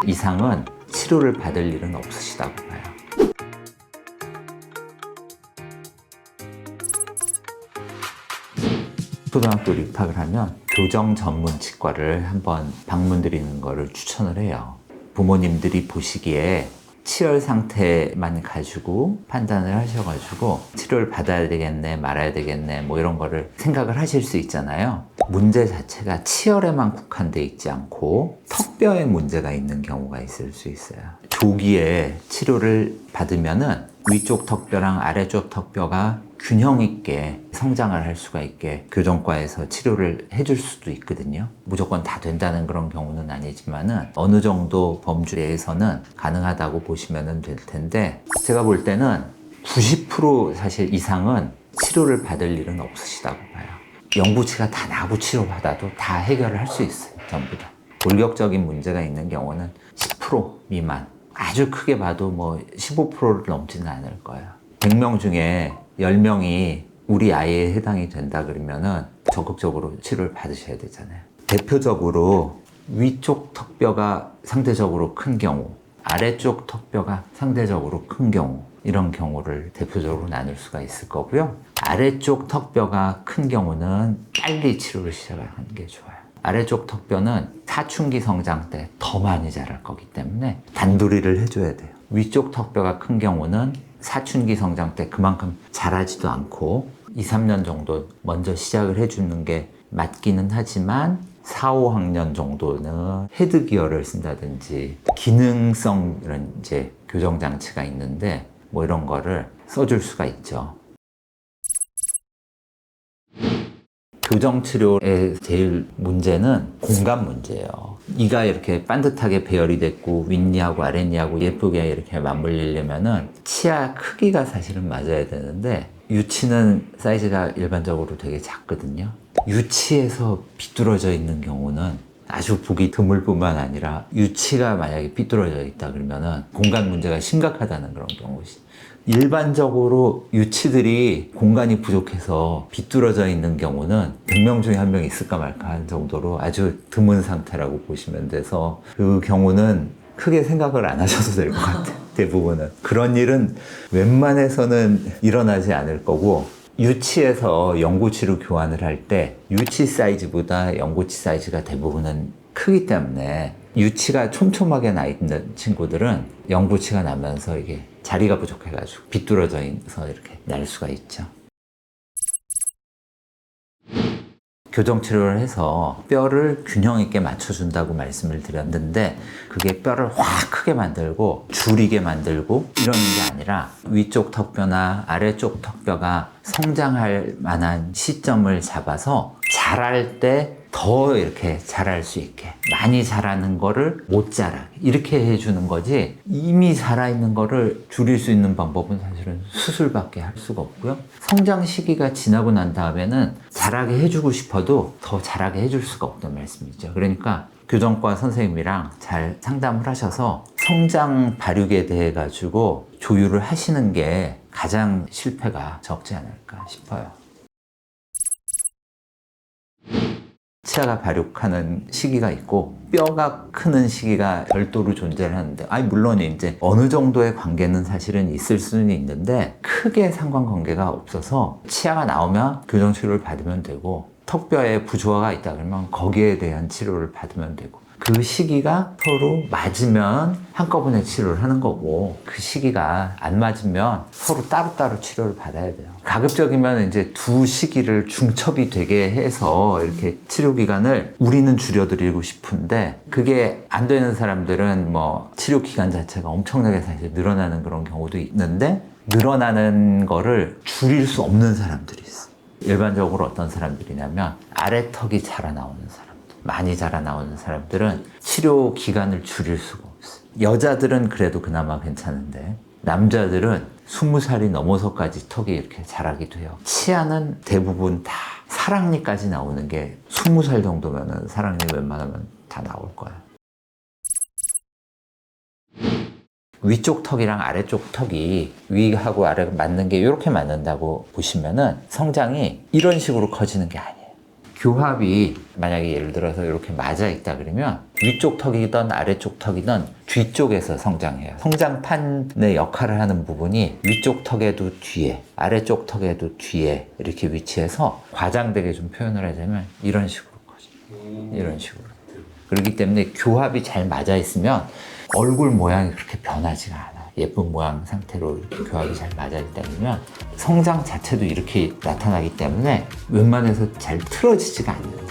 이상은 치료를 받을 일은 없으시다고 봐요. 초등학교를 입학을 하면 교정 전문 치과를 한번 방문 드리는 거를 추천을 해요. 부모님들이 보시기에 치열 상태만 가지고 판단을 하셔가지고 치료를 받아야 되겠네, 말아야 되겠네, 뭐 이런 거를 생각을 하실 수 있잖아요. 문제 자체가 치열에만 국한돼 있지 않고 턱뼈에 문제가 있는 경우가 있을 수 있어요. 조기에 치료를 받으면은 위쪽 턱뼈랑 아래쪽 턱뼈가 균형 있게 성장을 할 수가 있게 교정과에서 치료를 해줄 수도 있거든요. 무조건 다 된다는 그런 경우는 아니지만은 어느 정도 범주 내에서는 가능하다고 보시면 될 텐데, 제가 볼 때는 90% 사실 이상은 치료를 받을 일은 없으시다고 봐요. 영구치가 다 나고 치료받아도 다 해결을 할 수 있어요. 전부 다. 골격적인 문제가 있는 경우는 10% 미만, 아주 크게 봐도 뭐 15%를 넘지는 않을 거예요. 100명 중에 10명이 우리 아이에 해당이 된다 그러면은 적극적으로 치료를 받으셔야 되잖아요. 대표적으로 위쪽 턱뼈가 상대적으로 큰 경우, 아래쪽 턱뼈가 상대적으로 큰 경우, 이런 경우를 대표적으로 나눌 수가 있을 거고요. 아래쪽 턱뼈가 큰 경우는 빨리 치료를 시작하는 게 좋아요. 아래쪽 턱뼈는 사춘기 성장 때 더 많이 자랄 거기 때문에 단도리를 해줘야 돼요. 위쪽 턱뼈가 큰 경우는 사춘기 성장 때 그만큼 자라지도 않고 2, 3년 정도 먼저 시작을 해주는 게 맞기는 하지만 4, 5학년 정도는 헤드기어를 쓴다든지 기능성 이런 이제 교정장치가 있는데 뭐 이런 거를 써줄 수가 있죠. 교정치료의 제일 문제는 공간 문제예요. 이가 이렇게 반듯하게 배열이 됐고 윗니하고 아랫니하고 예쁘게 이렇게 맞물리려면은 치아 크기가 사실은 맞아야 되는데 유치는 사이즈가 일반적으로 되게 작거든요. 유치에서 비뚤어져 있는 경우는 아주 보기 드물 뿐만 아니라 유치가 만약에 삐뚤어져 있다 그러면은 공간 문제가 심각하다는 그런 경우시. 일반적으로 유치들이 공간이 부족해서 비뚤어져 있는 경우는 100명 중에 1명 있을까 말까 한 정도로 아주 드문 상태라고 보시면 돼서 그 경우는 크게 생각을 안 하셔도 될 것 같아요. 대부분은. 그런 일은 웬만해서는 일어나지 않을 거고, 유치에서 영구치로 교환을 할 때 유치 사이즈보다 영구치 사이즈가 대부분은 크기 때문에 유치가 촘촘하게 나 있는 친구들은 영구치가 나면서 이게 자리가 부족해가지고 비뚤어져 있어서 이렇게 날 수가 있죠. 교정치료를 해서 뼈를 균형 있게 맞춰준다고 말씀을 드렸는데 그게 뼈를 확 크게 만들고 줄이게 만들고 이러는 게 아니라 위쪽 턱뼈나 아래쪽 턱뼈가 성장할 만한 시점을 잡아서 자랄 때 더 이렇게 자랄 수 있게 많이 자라는 거를 못 자라게 이렇게 해주는 거지, 이미 살아있는 거를 줄일 수 있는 방법은 사실은 수술밖에 할 수가 없고요. 성장 시기가 지나고 난 다음에는 자라게 해주고 싶어도 더 자라게 해줄 수가 없단 말씀이죠. 그러니까 교정과 선생님이랑 잘 상담을 하셔서 성장 발육에 대해 가지고 조율을 하시는 게 가장 실패가 적지 않을까 싶어요. 치아가 발육하는 시기가 있고 뼈가 크는 시기가 별도로 존재를 하는데, 물론 이제 어느 정도의 관계는 사실은 있을 수는 있는데 크게 상관관계가 없어서 치아가 나오면 교정 치료를 받으면 되고, 턱뼈에 부조화가 있다 그러면 거기에 대한 치료를 받으면 되고, 그 시기가 서로 맞으면 한꺼번에 치료를 하는 거고, 그 시기가 안 맞으면 서로 따로따로 치료를 받아야 돼요. 가급적이면 이제 두 시기를 중첩이 되게 해서 이렇게 치료 기간을 우리는 줄여드리고 싶은데, 그게 안 되는 사람들은 뭐 치료 기간 자체가 엄청나게 사실 늘어나는 그런 경우도 있는데, 늘어나는 거를 줄일 수 없는 사람들이 있어. 일반적으로 어떤 사람들이냐면 아래턱이 자라나오는 사람, 많이 자라나오는 사람들은 치료 기간을 줄일 수가 없어요. 여자들은 그래도 그나마 괜찮은데 남자들은 20살이 넘어서까지 턱이 이렇게 자라기도 해요. 치아는 대부분 다 사랑니까지 나오는 게 20살 정도면은 사랑니 웬만하면 다 나올 거예요. 위쪽 턱이랑 아래쪽 턱이 위하고 아래가 맞는 게 이렇게 맞는다고 보시면은 성장이 이런 식으로 커지는 게 아니에요. 교합이 만약에 예를 들어서 이렇게 맞아 있다 그러면 위쪽 턱이든 아래쪽 턱이든 뒤쪽에서 성장해요. 성장판의 역할을 하는 부분이 위쪽 턱에도 뒤에, 아래쪽 턱에도 뒤에 이렇게 위치해서 과장되게 좀 표현을 하자면 이런 식으로 커져요. 이런 식으로. 그렇기 때문에 교합이 잘 맞아 있으면 얼굴 모양이 그렇게 변하지가 않아요. 예쁜 모양 상태로 이렇게 교합이 잘 맞아 있다 보면 성장 자체도 이렇게 나타나기 때문에 웬만해서 잘 틀어지지가 않아요.